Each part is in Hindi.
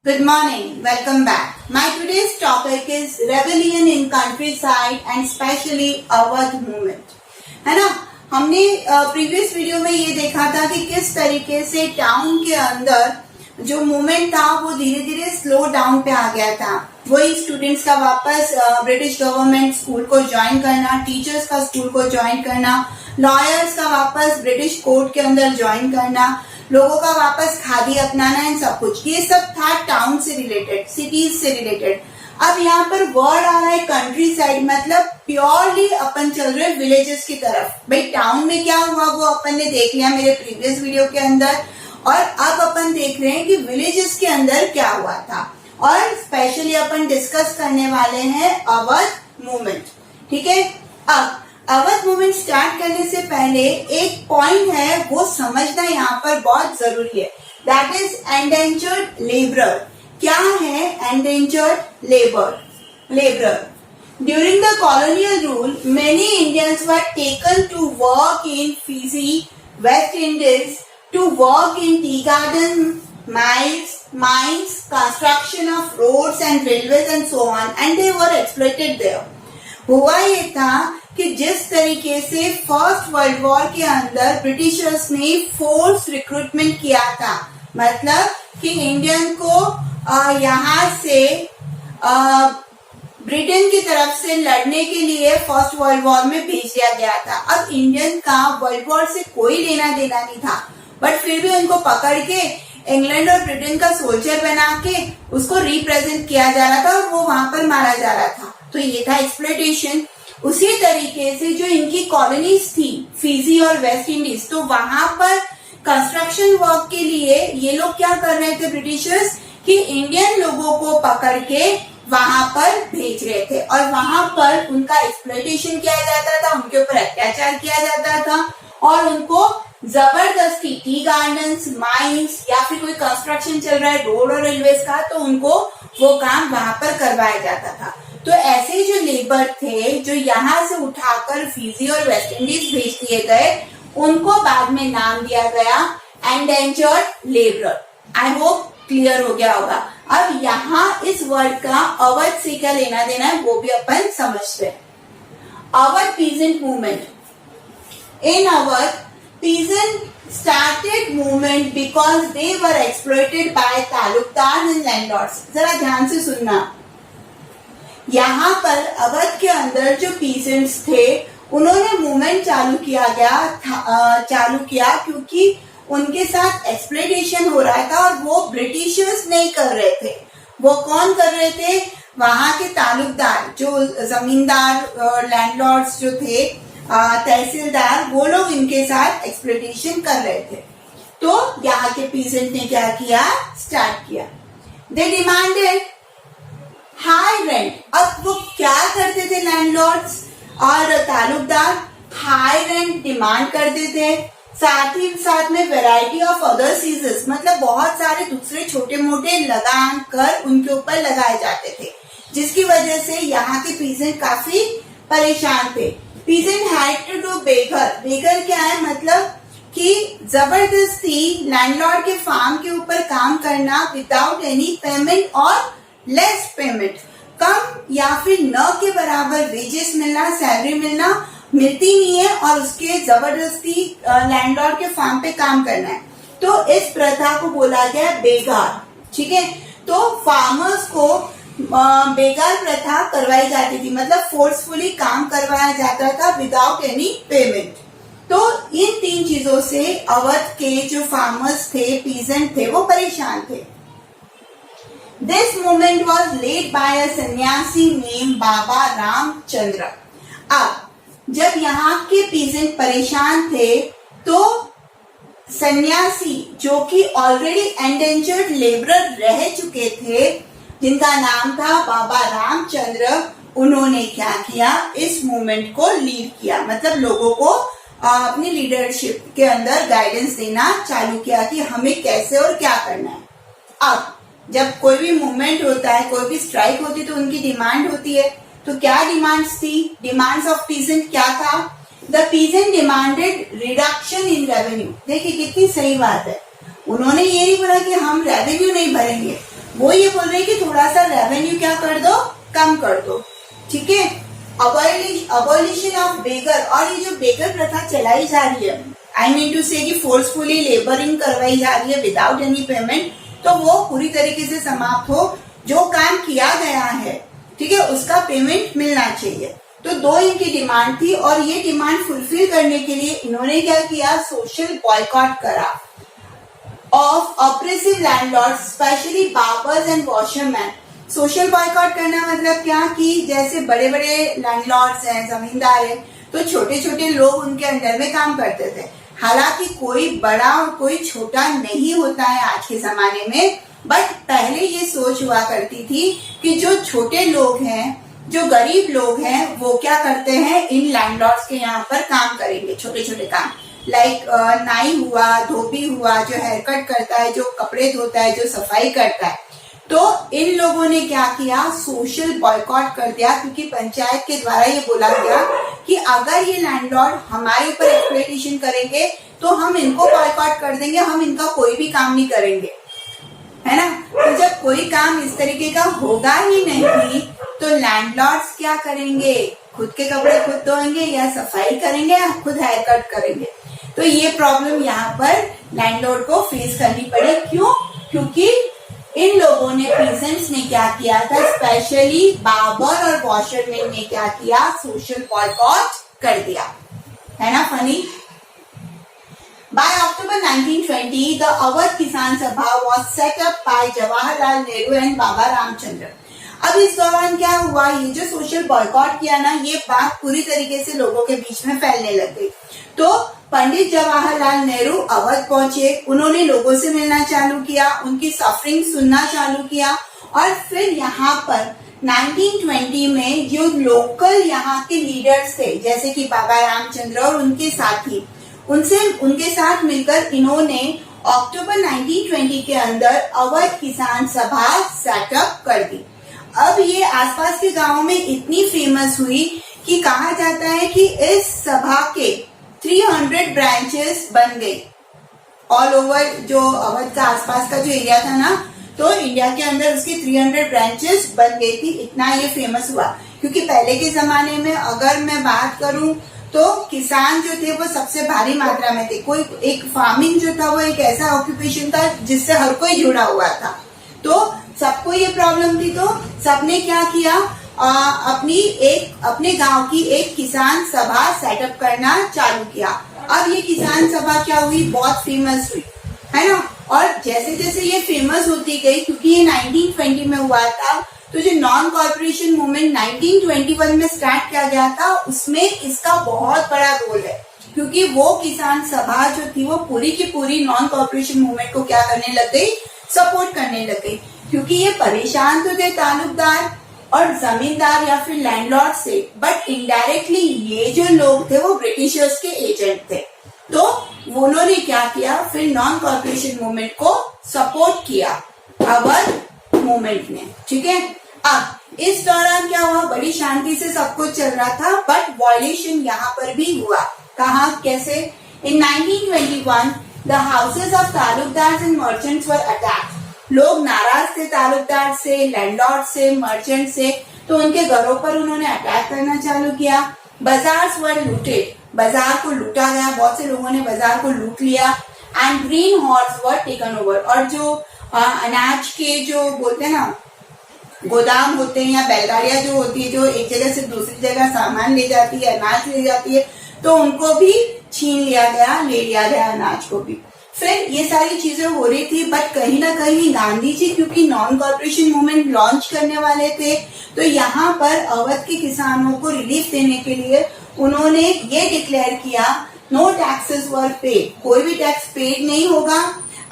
Good morning. Welcome back. My today's topic is rebellion in countryside and especially Awadh movement. है ना? हमने प्रीवियस वीडियो में ये देखा था कि किस तरीके से टाउन के अंदर जो मूवमेंट था वो धीरे धीरे स्लो डाउन पे आ गया था. वही स्टूडेंट्स का वापस ब्रिटिश गवर्नमेंट स्कूल को ज्वाइन करना, टीचर्स का स्कूल को ज्वाइन करना, लॉयर्स का वापस ब्रिटिश कोर्ट के अंदर ज्वाइन करना, लोगों का वापस खादी अपनाना एंड सब कुछ. ये सब था टाउन से रिलेटेड, सिटीज से रिलेटेड. अब यहाँ पर वर्ड आ रहा है कंट्री साइड, मतलब प्योरली अपन चल रहे विलेजेस की तरफ. भाई टाउन में क्या हुआ वो अपन ने देख लिया मेरे प्रीवियस वीडियो के अंदर, और अब अपन देख रहे हैं कि विलेजेस के अंदर क्या हुआ था. और स्पेशली अपन डिस्कस करने वाले हैं अवध मूवमेंट. ठीक है, अब अवध मूवमेंट स्टार्ट करने से पहले एक पॉइंट है वो समझना यहाँ पर बहुत जरूरी है. That is endangered labourer. क्या है endangered labourer? During the colonial rule many Indians were taken to work in Fiji, West Indies, to work in tea garden, mines, construction of roads and railways and so on, and they were exploited there. हुआ ये था कि जिस तरीके से फर्स्ट वर्ल्ड वॉर के अंदर ब्रिटिशर्स ने फोर्स रिक्रूटमेंट किया था, मतलब कि इंडियन को यहाँ से ब्रिटेन की तरफ से लड़ने के लिए फर्स्ट वर्ल्ड वॉर में भेज दिया गया था. अब इंडियन का वर्ल्ड वॉर से कोई लेना देना नहीं था, बट फिर भी उनको पकड़ के इंग्लैंड और ब्रिटेन का सोल्जर बना के उसको रिप्रेजेंट किया जा रहा था और वो वहां पर मारा जा रहा था. तो ये था एक्सप्लॉयटेशन. उसी तरीके से जो इनकी कॉलोनीज थी फिजी और वेस्ट इंडीज, तो वहां पर कंस्ट्रक्शन वर्क के लिए ये लोग क्या कर रहे थे ब्रिटिशर्स, कि इंडियन लोगों को पकड़ के वहां पर भेज रहे थे और वहां पर उनका एक्सप्लॉयटेशन किया जाता था, उनके ऊपर अत्याचार किया जाता था और उनको जबरदस्ती टी गार्डन्स, माइंस या फिर कोई कंस्ट्रक्शन चल रहा है रोड और रेलवेज का, तो उनको वो काम वहां पर करवाया जाता था. तो ऐसे जो लेबर थे जो यहाँ से उठाकर फिजी और वेस्ट इंडीज भेज दिए गए, उनको बाद में नाम दिया गया endangered labourer. I hope clear हो गया होगा. अब यहाँ इस वर्ड का अवध से क्या लेना देना है वो भी अपन समझते हैं. Awadh peasant movement. In Awadh peasant started movement because they were exploited by Talukdar and landlords. जरा ध्यान से सुनना. यहाँ पर अवध के अंदर जो पीजेंट्स थे उन्होंने मूवमेंट चालू किया क्योंकि उनके साथ एक्सप्लॉयटेशन हो रहा था और वो ब्रिटिशर्स नहीं कर रहे थे. वो कौन कर रहे थे? वहां के तालुकदार, जो जमींदार लैंडलॉर्ड्स जो थे, तहसीलदार, वो लोग इनके साथ एक्सप्लॉयटेशन कर रहे थे. तो यहाँ के पीजेंट ने क्या किया, स्टार्ट किया. They demanded high rent. अब वो क्या करते थे लैंडलॉर्ड्स और तालुकदार? हाई रेंट डिमांड करते थे. साथ ही साथ में वेराइटी ऑफ अदर सीजर्स, मतलब बहुत सारे दूसरे छोटे मोटे लगान कर उनके ऊपर लगाए जाते थे, जिसकी वजह से यहाँ के पीजेंट काफी परेशान थे. पीजेंट हैड टू डू बेगर. बेगर क्या है? मतलब कि जबरदस्ती लैंडलॉर्ड के फार्म के ऊपर काम करना विदाउट एनी पेमेंट और लेस पेमेंट. कम या फिर न के बराबर वेजेस मिलना, सैलरी मिलना मिलती नहीं है और उसके जबरदस्ती लैंडलॉर्ड के फार्म पे काम करना है. तो इस प्रथा को बोला गया बेगार. ठीक है, तो फार्मर्स को बेगार प्रथा करवाई जाती थी, मतलब फोर्सफुली काम करवाया जाता था विदाउट एनी पेमेंट. तो इन तीन चीजों से अवध के जो फार्मर्स थे, पीजेंट थे, वो परेशान थे. This movement was led by a सन्यासी नेम बाबा रामचंद्र. अब जब यहाँ के पीजेंट परेशान थे तो सन्यासी जो कि ऑलरेडी एंडेंजर्ड लेबरर रह चुके थे, जिनका नाम था बाबा रामचंद्र, उन्होंने क्या किया, इस मूवमेंट को लीड किया. मतलब लोगों को अपनी लीडरशिप के अंदर गाइडेंस देना चालू किया कि हमें कैसे और क्या करना है. अब जब कोई भी मूवमेंट होता है, कोई भी स्ट्राइक होती है, तो उनकी डिमांड होती है. तो क्या डिमांड्स थी? डिमांड्स ऑफ पीजेंट क्या था? The peasant demanded reduction in revenue. देखिए कितनी सही बात है. उन्होंने ये नहीं बोला कि हम रेवेन्यू नहीं भरेंगे, वो ये बोल रहे हैं कि थोड़ा सा रेवेन्यू क्या कर दो, कम कर दो, ठीक है। अबॉलिशन ऑफ बेगर, और ये जो बेगर प्रथा चलाई जा रही है, आई मीन टू से कि फोर्सफुली लेबरिंग करवाई जा रही है विदाउट एनी पेमेंट, तो वो पूरी तरीके से समाप्त हो। जो काम किया गया है, ठीक है, उसका पेमेंट मिलना चाहिए। तो दो इनकी डिमांड थी, और ये डिमांड फुलफिल करने के लिए इन्होंने क्या किया, सोशल बॉयकॉट करा of oppressive landlords, specially barbers and washerman. Social boycott करना मतलब क्या कि जैसे बड़े बड़े लैंडलॉर्ड्स हैं, जमींदार हैं, तो छोटे छोटे लोग उनके अंडर में काम करते थे। हालांकि कोई बड़ा और कोई छोटा नहीं होता है आज के जमाने में, बट पहले ये सोच हुआ करती थी कि जो छोटे लोग हैं, जो गरीब लोग हैं, वो क्या करते हैं, इन लैंडलॉर्ड्स के यहाँ पर काम करेंगे, छोटे छोटे काम, लाइक नाई हुआ, धोबी हुआ, जो हेयर कट करता है, जो कपड़े धोता है, जो सफाई करता है। तो इन लोगों ने क्या किया, सोशल बॉयकॉट कर दिया, क्योंकि पंचायत के द्वारा ये बोला गया कि अगर ये लैंडलॉर्ड हमारे ऊपर एक्सप्लॉइटेशन करेंगे तो हम इनको बॉयकॉट कर देंगे, हम इनका कोई भी काम नहीं करेंगे, है ना। तो जब कोई काम इस तरीके का होगा ही नहीं, तो लैंडलॉर्ड्स क्या करेंगे, खुद के कपड़े खुद धोएंगे या सफाई करेंगे या खुद हेयर कट करेंगे। तो ये प्रॉब्लम यहाँ पर लैंडलॉर्ड को फेस करनी पड़ी। क्यों? क्योंकि इन लोगों ने, पीसेंट्स ने क्या किया था, स्पेशली बार्बर और वॉशरमैन ने क्या किया, सोशल बॉयकॉट कर दिया, है ना। Funny. By October 1920, the Awadh Kisan Sabha was set up by Jawaharlal Nehru and Baba Ramchandra. अब इस दौरान क्या हुआ, ये जो सोशल बॉयकॉट किया ना, ये बात पूरी तरीके से लोगों के बीच में फैलने लग गई। तो पंडित जवाहरलाल नेहरू अवध पहुंचे, उन्होंने लोगों से मिलना चालू किया, उनकी सफरिंग सुनना चालू किया, और फिर यहाँ पर 1920 में जो लोकल यहाँ के लीडर्स थे, जैसे कि बाबा रामचंद्र और उनके साथी, उनके साथ मिलकर इन्होंने अक्टूबर 1920 के अंदर अवध किसान सभा सेटअप कर दी। अब ये आसपास के गांवों में इतनी फेमस हुई कि कहा जाता है कि इस सभा के 300 ब्रांचेस बन गई ऑल ओवर जो अवध का आसपास का जो एरिया था ना, तो इंडिया के अंदर उसकी 300 ब्रांचेस बन गई थी। इतना ये फेमस हुआ क्योंकि पहले के जमाने में अगर मैं बात करूं तो किसान जो थे वो सबसे भारी मात्रा में थे। कोई एक फार्मिंग जो था वो एक ऐसा ऑक्यूपेशन था जिससे हर कोई जुड़ा हुआ था, तो सबको ये प्रॉब्लम थी। तो सबने क्या किया, अपने गांव की एक किसान सभा सेटअप करना चालू किया। अब ये किसान सभा क्या हुई, बहुत फेमस हुई, है ना। और जैसे जैसे ये फेमस होती गई, क्योंकि ये 1920 में हुआ था, तो जो नॉन कॉर्पोरेशन मूवमेंट 1921 में स्टार्ट किया गया था, उसमें इसका बहुत बड़ा रोल है, क्योंकि वो किसान सभा जो थी वो पूरी की पूरी नॉन कॉर्पोरेशन मूवमेंट को क्या करने लग गई, सपोर्ट करने लग गई। क्योंकि ये परेशान तो थे तालुकदार और जमींदार या फिर लैंडलॉर्ड से, बट इनडायरेक्टली ये जो लोग थे वो ब्रिटिशर्स के एजेंट थे। तो उन्होंने क्या किया, फिर नॉन कॉर्पोरेशन मूवमेंट को सपोर्ट किया अवध मूवमेंट ने, ठीक है। अब इस दौरान क्या हुआ, बड़ी शांति से सब कुछ चल रहा था, बट वायलेशन यहाँ पर भी हुआ। कहा, कैसे? इन 1921 the houses of Talukdar and merchants were attacked. लोग नाराज थे तालुकदार से, लैंडलॉर्ड से, मर्चेंट से, तो उनके घरों पर उन्होंने अटैक करना चालू किया। बाजार वर लूटेड, बाजार को लूटा गया, बहुत से लोगों ने बाजार को लूट लिया। And green horse were taken over, और जो अनाज के जो बोलते हैं ना गोदाम होते हैं या बैलगाड़ियां जो होती है, जो एक जगह से दूसरी जगह सामान ले जाती है, अनाज ले जाती है, तो उनको भी छीन लिया गया, ले लिया गया अनाज को भी। फिर ये सारी चीजें हो रही थी, बट कहीं ना कहीं गांधी जी क्योंकि नॉन कॉर्पोरेशन मूवमेंट लॉन्च करने वाले थे, तो यहाँ पर अवध के किसानों को रिलीफ देने के लिए उन्होंने ये डिक्लेयर किया, नो टैक्सेस वर पेड, कोई भी टैक्स पेड नहीं होगा।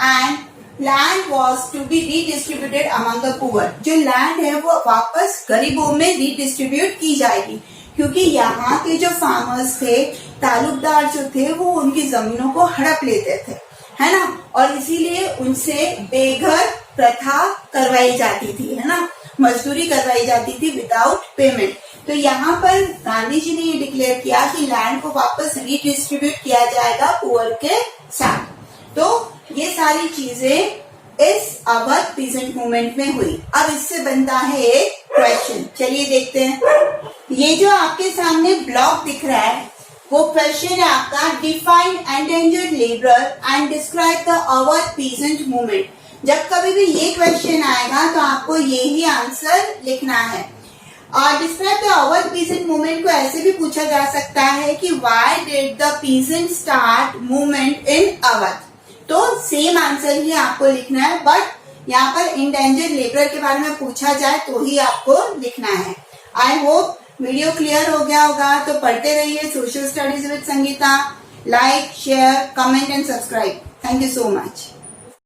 And land was to be redistributed among the poor, जो लैंड है वो वापस गरीबों में रीडिस्ट्रीब्यूट की जाएगी, क्योंकि यहाँ के जो फार्मर्स थे, तालुकदार जो थे, वो उनकी जमीनों को हड़प लेते थे, है ना, और इसीलिए उनसे बेघर प्रथा करवाई जाती थी, है ना, मजदूरी करवाई जाती थी विदाउट पेमेंट। तो यहाँ पर गांधी जी ने ये डिक्लेयर किया कि लैंड को वापस रीडिस्ट्रीब्यूट किया जाएगा पुअर के साथ। तो ये सारी चीजें इस अवध पीजेंट मूवमेंट में हुई। अब इससे बनता है एक क्वेश्चन, चलिए देखते हैं। ये जो आपके सामने ब्लॉक दिख रहा है वो क्वेश्चन है आपका, define endangered labourer and describe the Awadh peasant movement. जब कभी भी ये क्वेश्चन आएगा तो आपको यही आंसर लिखना है। और describe the Awadh peasant movement को ऐसे भी पूछा जा सकता है कि why did the peasant start movement in Awadh. तो सेम आंसर ही आपको लिखना है, बट यहाँ पर इंडेंजर्ड लेबर के बारे में पूछा जाए तो ही आपको लिखना है। आई होप वीडियो क्लियर हो गया होगा। तो पढ़ते रहिए social studies with Sangeeta. Like, share, comment and subscribe. Thank you so much.